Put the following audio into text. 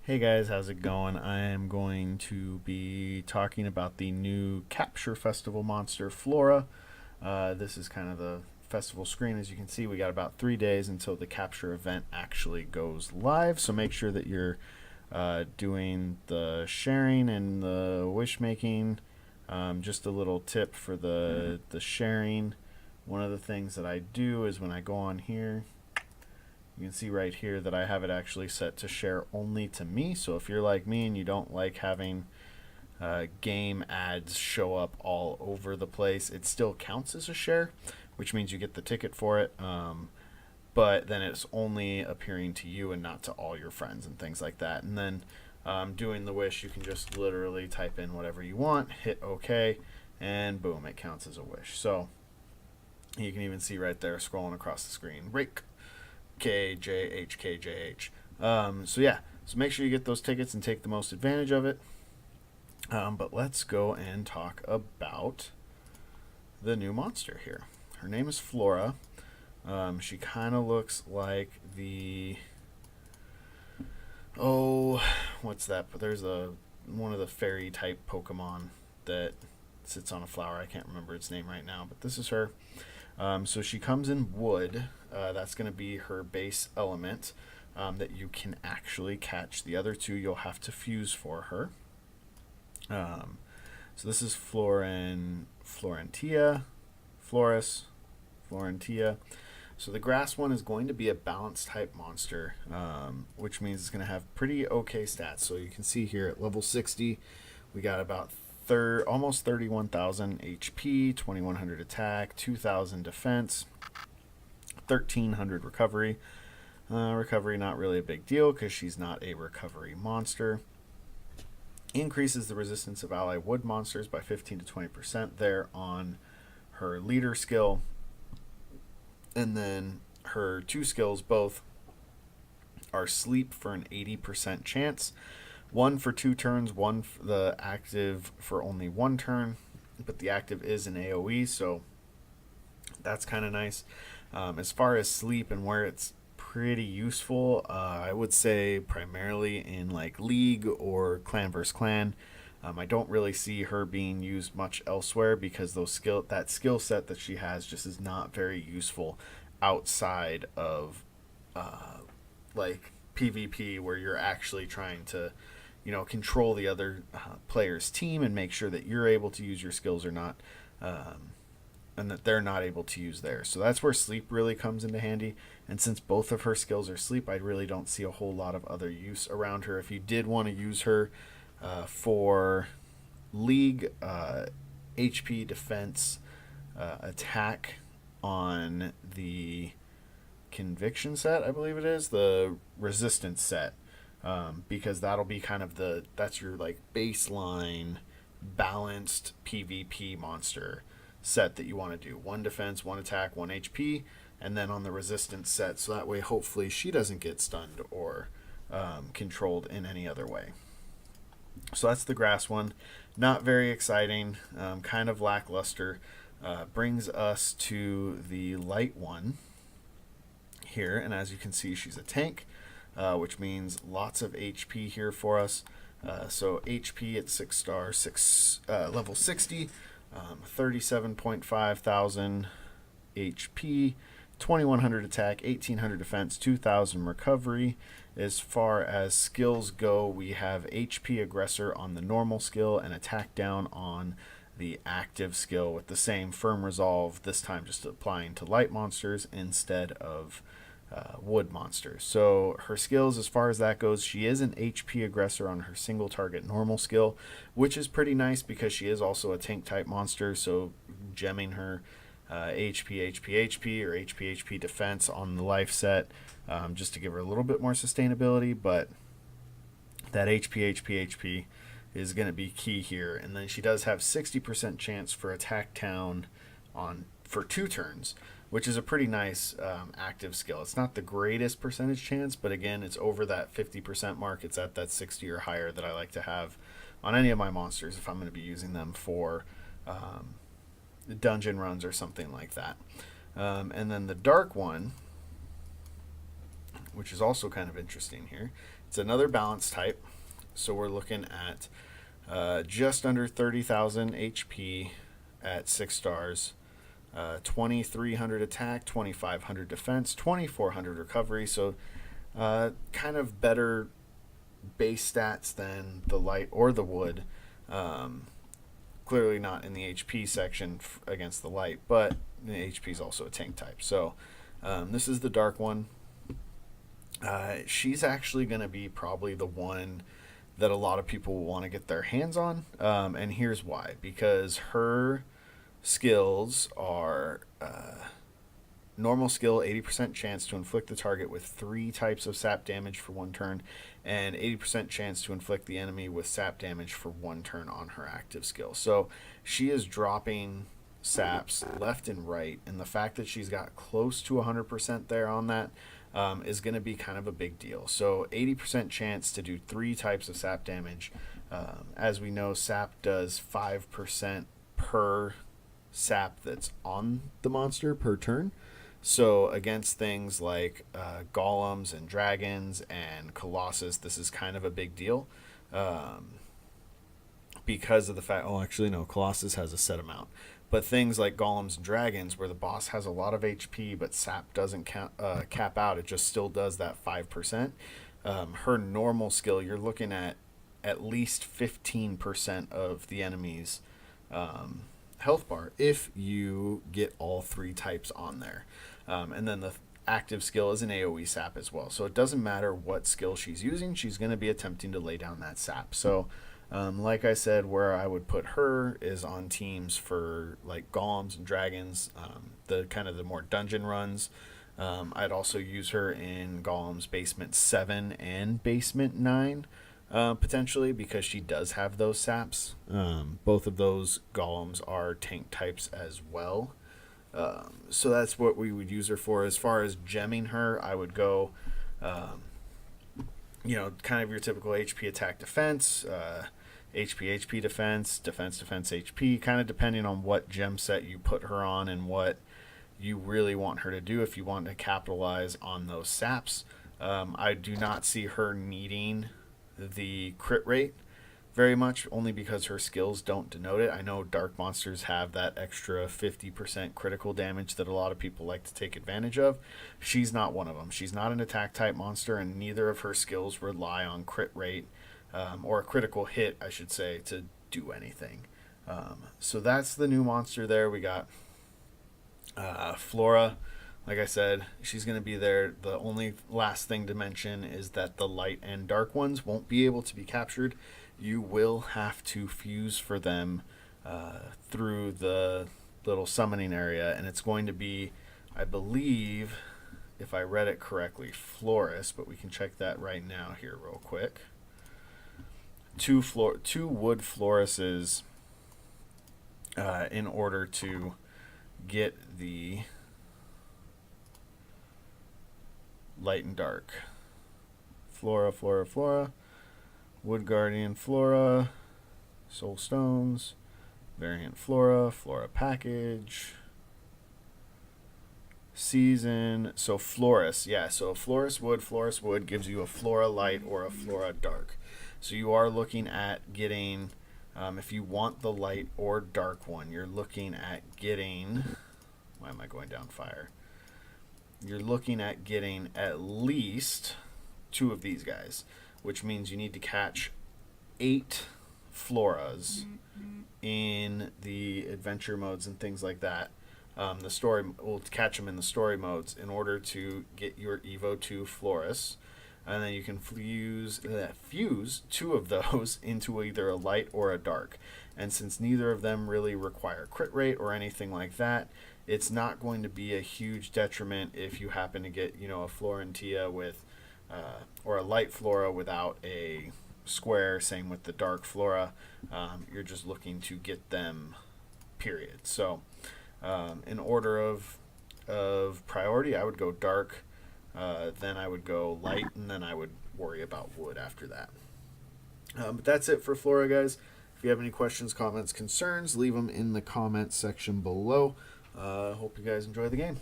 Hey guys, how's it going? I am going to be talking about the new Capture Festival monster, Flora. This is kind of the festival screen. As you can see, we got about 3 days until the Capture event actually goes live. So make sure that you're doing the sharing and the wish making. Just a little tip for the sharing. One of the things that I do is when I go on here, you can see right here that I have it actually set to share only to me. So if you're like me and you don't like having game ads show up all over the place, it still counts as a share, which means you get the ticket for it. But then it's only appearing to you and not to all your friends and things like that. And then doing the wish, you can just literally type in whatever you want, hit OK, and boom, it counts as a wish. So you can even see right there scrolling across the screen, Rake KJH. So yeah, so make sure you get those tickets and take the most advantage of it. But let's go and talk about the new monster here. Her name is Flora. She kind of looks like the what's that? But there's one of the fairy type Pokemon that sits on a flower. I can't remember its name right now, but this is her. So she comes in wood. That's going to be her base element that you can actually catch. The other two you'll have to fuse for her. So this is Florentia, Florentia. So the grass one is going to be a balanced type monster, which means it's going to have pretty okay stats. So you can see here at level 60, we got about almost 31,000 HP, 2,100 attack, 2,000 defense, 1,300 recovery. Recovery not really a big deal because she's not a recovery monster. Increases the resistance of ally wood monsters by 15 to 20% there on her leader skill. And then her two skills both are sleep for an 80% chance. One for 2 turns, one for the active for only 1 turn, but the active is an AoE, so that's kind of nice. As far as sleep and where it's pretty useful, I would say primarily in like League or Clan vs Clan. I don't really see her being used much elsewhere because that skill set that she has just is not very useful outside of like PvP, where you're actually trying to control the other player's team and make sure that you're able to use your skills or not, and that they're not able to use theirs. So that's where sleep really comes into handy. And since both of her skills are sleep, I really don't see a whole lot of other use around her. If you did want to use her for League, HP, defense, attack on the conviction set, I believe it is, the resistance set, because that'll be kind of that's your like baseline balanced PvP monster set that you want to do. 1 defense, 1 attack, 1 HP, and then on the resistance set, so that way hopefully she doesn't get stunned or controlled in any other way. So that's the grass one. Not very exciting, kind of lackluster. Brings us to the light one here, and as you can see, she's a tank, which means lots of HP here for us. So HP at 6 star, level 60, 37.5 thousand HP, 2,100 attack, 1,800 defense, 2,000 recovery. As far as skills go, we have HP aggressor on the normal skill and attack down on the active skill with the same firm resolve, this time just applying to light monsters instead of wood monsters. So her skills, as far as that goes, she is an HP aggressor on her single target normal skill, which is pretty nice because she is also a tank type monster. So gemming her HP, HP, HP, or HP, HP defense on the life set, just to give her a little bit more sustainability. But that HP, HP, HP is going to be key here. And then she does have 60% chance for attack down for 2 turns, which is a pretty nice active skill. It's not the greatest percentage chance, but again, it's over that 50% mark. It's at that 60 or higher that I like to have on any of my monsters if I'm going to be using them for dungeon runs or something like that. And then the dark one, which is also kind of interesting here. It's another balance type, so we're looking at just under 30,000 HP at 6 stars, 2,300 attack, 2,500 defense, 2,400 recovery. So kind of better base stats than the light or the wood. Clearly not in the HP section against the light, but the HP is also a tank type. So this is the dark one. She's actually going to be probably the one that a lot of people will want to get their hands on. And here's why. Because her skills are normal skill, 80% chance to inflict the target with 3 types of sap damage for 1 turn, and 80% chance to inflict the enemy with sap damage for 1 turn on her active skill. So she is dropping saps left and right, and the fact that she's got close to 100% there on that is going to be kind of a big deal. So 80% chance to do 3 types of sap damage. As we know, sap does 5% per sap that's on the monster per turn. So against things like golems and dragons and colossus, this is kind of a big deal because of the fact, oh, actually no, colossus has a set amount. But things like golems and dragons, where the boss has a lot of HP, but sap doesn't cap out, it just still does that 5%. Her normal skill, you're looking at least 15% of the enemy's health bar if you get all 3 types on there. And then the active skill is an AoE sap as well. So it doesn't matter what skill she's using, she's going to be attempting to lay down that sap. So like I said, where I would put her is on teams for like golems and dragons, the kind of the more dungeon runs. I'd also use her in golems basement 7 and basement 9 potentially, because she does have those saps. Both of those golems are tank types as well. So that's what we would use her for. As far as gemming her, I would go kind of your typical HP attack defense, HP defense, defense HP, kind of depending on what gem set you put her on and what you really want her to do. If you want to capitalize on those saps, I do not see her needing the crit rate very much, only because her skills don't denote it. I know dark monsters have that extra 50% critical damage that a lot of people like to take advantage of. She's not one of them. She's not an attack type monster, and neither of her skills rely on crit rate or a critical hit, I should say, to do anything. So that's the new monster there. We got Flora. Like I said, she's going to be there. The only last thing to mention is that the light and dark ones won't be able to be captured. You will have to fuse for them through the little summoning area, and it's going to be, I believe, if I read it correctly, Floris, but we can check that right now here real quick. 2 wood Florises in order to get the light and dark. Flora. Wood Guardian Flora. Soul Stones. Variant Flora package. Season. So Floris. Yeah, so Floris Wood gives you a Flora Light or a Flora Dark. So you are looking at getting, if you want the light or dark one, you're looking at getting, why am I going down fire? You're looking at getting at least 2 of these guys, which means you need to catch 8 Floras in the adventure modes and things like that. The story will catch them in the story modes in order to get your Evo 2 Floris. And then you can fuse 2 of those into either a light or a dark. And since neither of them really require crit rate or anything like that, it's not going to be a huge detriment if you happen to get, a Florentia with, or a light Flora without a square. Same with the dark Flora. You're just looking to get them, period. So, in order of priority, I would go dark. Then I would go light, and then I would worry about wood after that. But that's it for Flora, guys. If you have any questions, comments, concerns, leave them in the comments section below. Hope you guys enjoy the game.